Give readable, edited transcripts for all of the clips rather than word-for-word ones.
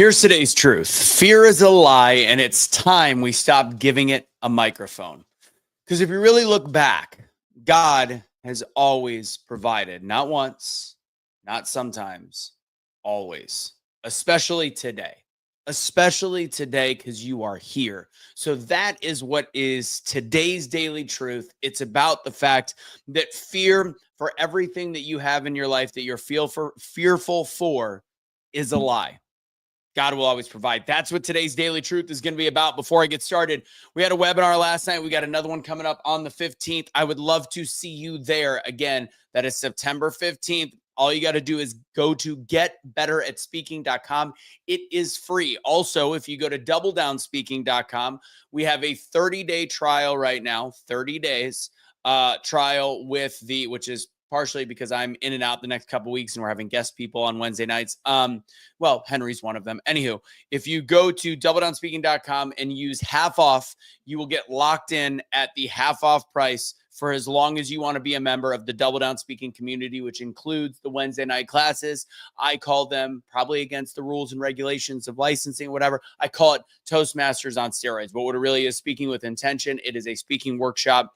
Here's today's truth. Fear is a lie, and it's time we stop giving it a microphone. Because if you really look back, God has always provided, not once, not sometimes, always, especially today. Especially today, because you are here. So that is what is today's daily truth. It's about the fact that fear for everything that you have in your life that you're fearful for is a lie. God will always provide. That's what today's daily truth is going to be about. Before I get started, we had a webinar last night. We got another one coming up on the 15th. I would love to see you there. Again, that is September 15th. All you got to do is go to getbetteratspeaking.com. It is free. Also, if you go to doubledownspeaking.com, we have a 30-day trial right now, 30 days trial with which is partially because I'm in and out the next couple weeks and we're having guest people on Wednesday nights. Well, Henry's one of them. Anywho, if you go to doubledownspeaking.com and use half off, you will get locked in at the half off price for as long as you want to be a member of the Double Down Speaking community, which includes the Wednesday night classes. I call them, probably against the rules and regulations of licensing, whatever, I call it Toastmasters on steroids. But what it really is, speaking with intention. It is a speaking workshop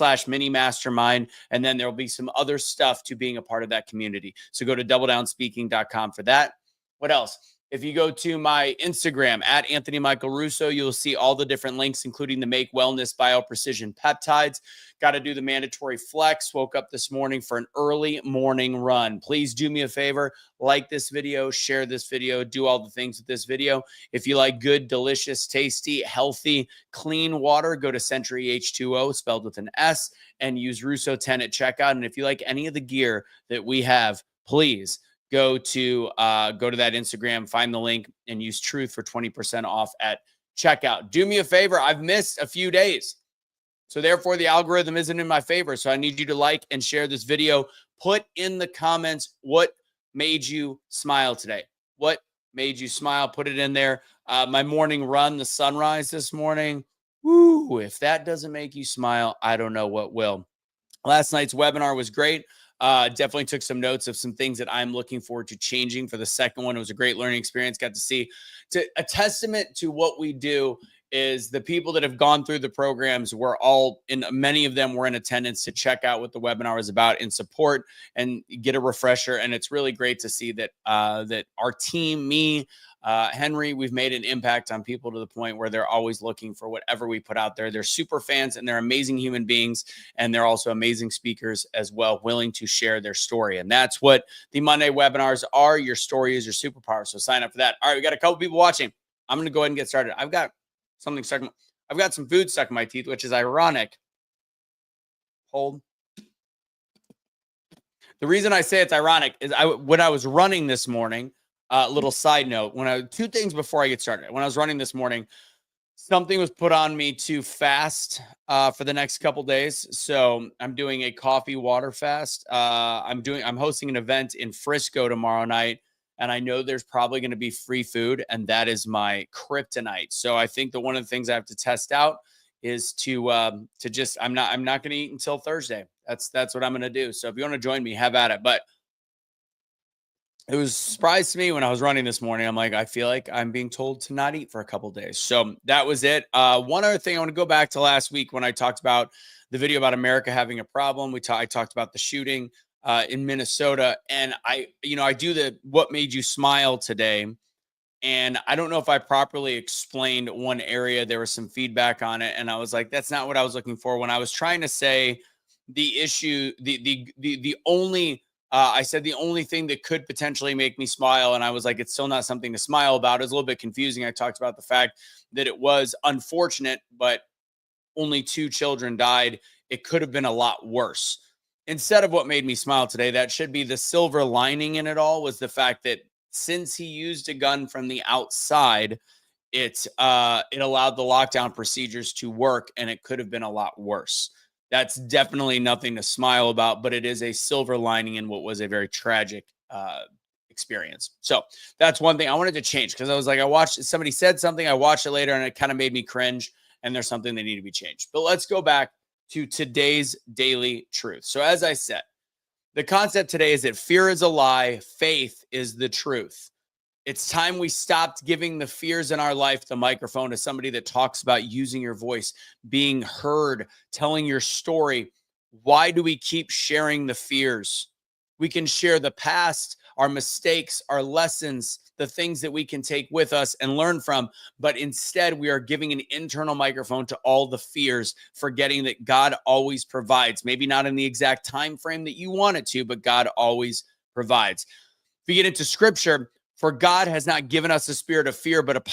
/ mini mastermind. And then there'll be some other stuff to being a part of that community. So go to doubledownspeaking.com for that. What else? If you go to my Instagram at Anthony Michael Russo, you'll see all the different links, including the Make Wellness Bio Precision Peptides. Got to do the mandatory flex. Woke up this morning for an early morning run. Please do me a favor. Like this video, share this video, do all the things with this video. If you like good, delicious, tasty, healthy, clean water, go to Century H2O, spelled with an S, and use Russo 10 at checkout. And if you like any of the gear that we have, please go to that Instagram, find the link, and use Truth for 20% off at checkout. Do me a favor. I've missed a few days. So therefore, the algorithm isn't in my favor. So I need you to like and share this video. Put in the comments what made you smile today. What made you smile? Put it in there. My morning run, the sunrise this morning. Woo, if that doesn't make you smile, I don't know what will. Last night's webinar was great. Definitely took some notes of some things that I'm looking forward to changing for the second one. It was a great learning experience. Got to see a testament to what we do is the people that have gone through the programs were all in, many of them were in attendance to check out what the webinar was about and support and get a refresher. And it's really great to see that that our team, me, Henry, we've made an impact on people to the point where they're always looking for whatever we put out there. They're super fans and they're amazing human beings. And they're also amazing speakers as well, willing to share their story. And that's what the Monday webinars are. Your story is your superpower. So sign up for that. All right, we got a couple people watching. I'm going to go ahead and get started. I've got some food stuck in my teeth, which is ironic. Hold. The reason I say it's ironic is when I was running this morning, little side note, two things before I get started. When I was running this morning, something was put on me to fast for the next couple days. So I'm doing a coffee water fast. I'm hosting an event in Frisco tomorrow night. And I know there's probably going to be free food, and that is my kryptonite. So I think that one of the things I have to test out is to just I'm not going to eat until Thursday. That's what I'm going to do. So if you want to join me, have at it. But it was a surprise to me when I was running this morning. I'm like, I feel like I'm being told to not eat for a couple days. So that was it. One other thing I want to go back to last week when I talked about the video about America having a problem. I talked about the shooting in Minnesota. And I do the what made you smile today. And I don't know if I properly explained one area. There was some feedback on it. And I was like, that's not what I was looking for. When I was trying to say the issue, the only, I said the only thing that could potentially make me smile. And I was like, it's still not something to smile about. It was a little bit confusing. I talked about the fact that it was unfortunate, but only 2 children died. It could have been a lot worse. Instead of what made me smile today, that should be the silver lining in it all, was the fact that since he used a gun from the outside, it allowed the lockdown procedures to work, and it could have been a lot worse. That's definitely nothing to smile about, but it is a silver lining in what was a very tragic experience. So that's one thing I wanted to change, because I was like, somebody said something, I watched it later, and it kind of made me cringe, and there's something that need to be changed. But let's go back to today's daily truth. So as I said, the concept today is that fear is a lie, faith is the truth. It's time we stopped giving the fears in our life the microphone to somebody that talks about using your voice, being heard, telling your story. Why do we keep sharing the fears? We can share the past, our mistakes, our lessons, the things that we can take with us and learn from. But instead, we are giving an internal microphone to all the fears, forgetting that God always provides. Maybe not in the exact time frame that you want it to, but God always provides. If we get into scripture, for God has not given us a spirit of fear, but of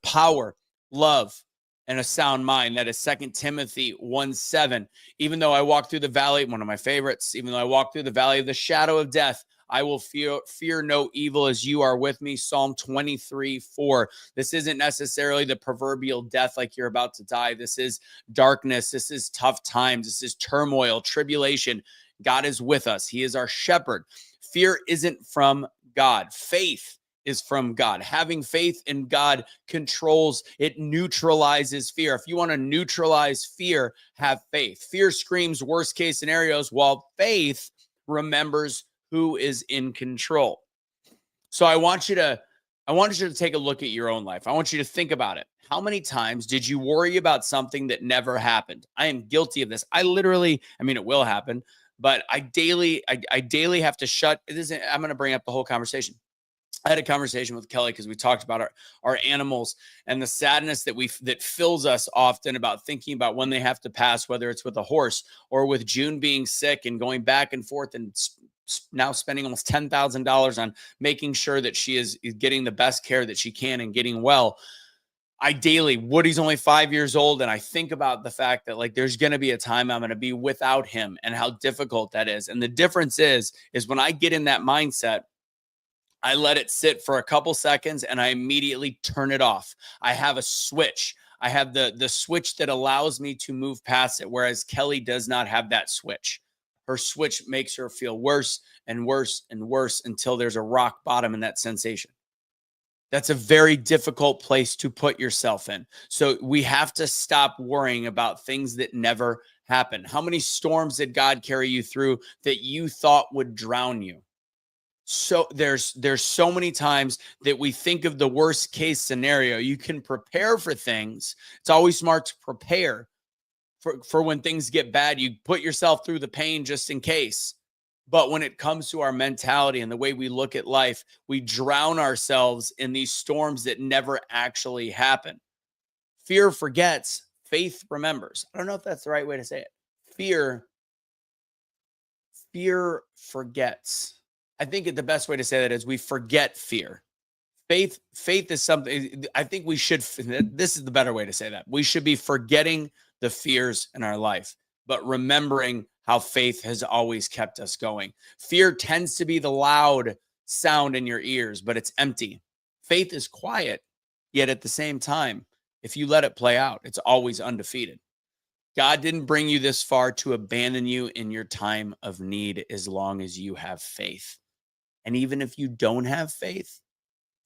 power, love, and a sound mind. That is 2 Timothy 1:7. Even though I walk through the valley, one of my favorites, even though I walk through the valley of the shadow of death, I will fear no evil, as you are with me. Psalm 23:4. This isn't necessarily the proverbial death like you're about to die. This is darkness. This is tough times. This is turmoil, tribulation. God is with us. He is our shepherd. Fear isn't from God. Faith is from God. Having faith in God controls, it neutralizes fear. If you want to neutralize fear, have faith. Fear screams worst case scenarios, while faith remembers who is in control. So I want you to take a look at your own life. I want you to think about it. How many times did you worry about something that never happened? I am guilty of this. It will happen, but I daily have to shut it. I'm going to bring up the whole conversation. I had a conversation with Kelly because we talked about our animals and the sadness that fills us often about thinking about when they have to pass, whether it's with a horse or with June being sick and going back and forth and now spending almost $10,000 on making sure that she is getting the best care that she can and getting well. Woody's only 5 years old, and I think about the fact that there's going to be a time I'm going to be without him and how difficult that is. And the difference is when I get in that mindset, I let it sit for a couple seconds and I immediately turn it off. I have a switch. I have the switch that allows me to move past it, whereas Kelly does not have that switch. Her switch makes her feel worse and worse and worse until there's a rock bottom in that sensation. That's a very difficult place to put yourself in. So we have to stop worrying about things that never happen. How many storms did God carry you through that you thought would drown you? So there's so many times that we think of the worst case scenario. You can prepare for things. It's always smart to prepare for when things get bad. You put yourself through the pain just in case. But when it comes to our mentality and the way we look at life, we drown ourselves in these storms that never actually happen. Fear forgets, faith remembers. I don't know if that's the right way to say it. Fear forgets. I think the best way to say that is we forget fear. Faith is something, I think this is the better way to say that. We should be forgetting the fears in our life, but remembering how faith has always kept us going. Fear tends to be the loud sound in your ears, but it's empty. Faith is quiet, yet at the same time, if you let it play out, it's always undefeated. God didn't bring you this far to abandon you in your time of need as long as you have faith. And even if you don't have faith,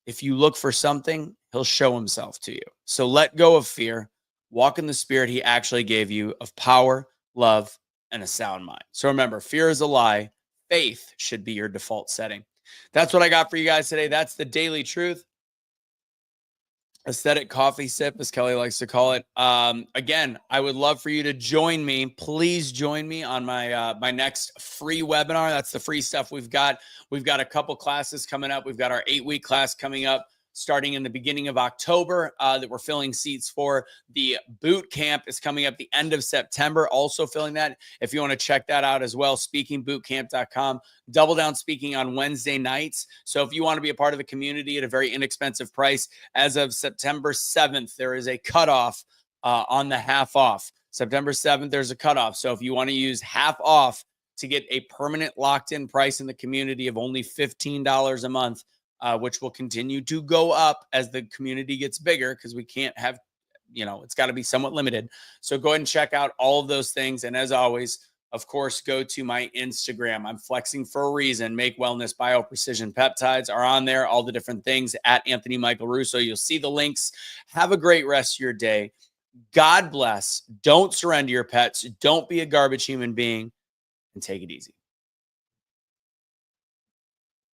if you look for something, he'll show himself to you. So let go of fear, walk in the spirit he actually gave you of power, love, and a sound mind. So remember, fear is a lie. Faith should be your default setting. That's what I got for you guys today. That's the daily truth. Aesthetic coffee sip, as Kelly likes to call it. Again, I would love for you to join me. Please join me on my my next free webinar. That's the free stuff we've got. We've got a couple classes coming up. We've got our 8-week class coming up starting in the beginning of October that we're filling seats for. The boot camp is coming up the end of September, also filling that. If you want to check that out as well, speakingbootcamp.com. Double Down Speaking on Wednesday nights. So if you want to be a part of the community at a very inexpensive price, as of September 7th, there is a cutoff on the half off. September 7th, there's a cutoff. So if you want to use half off to get a permanent locked-in price in the community of only $15 a month, which will continue to go up as the community gets bigger because we can't have, it's got to be somewhat limited. So go ahead and check out all of those things. And as always, of course, go to my Instagram. I'm flexing for a reason. Make Wellness Bio Precision Peptides are on there. All the different things at Anthony Michael Russo. You'll see the links. Have a great rest of your day. God bless. Don't surrender your pets. Don't be a garbage human being, and take it easy.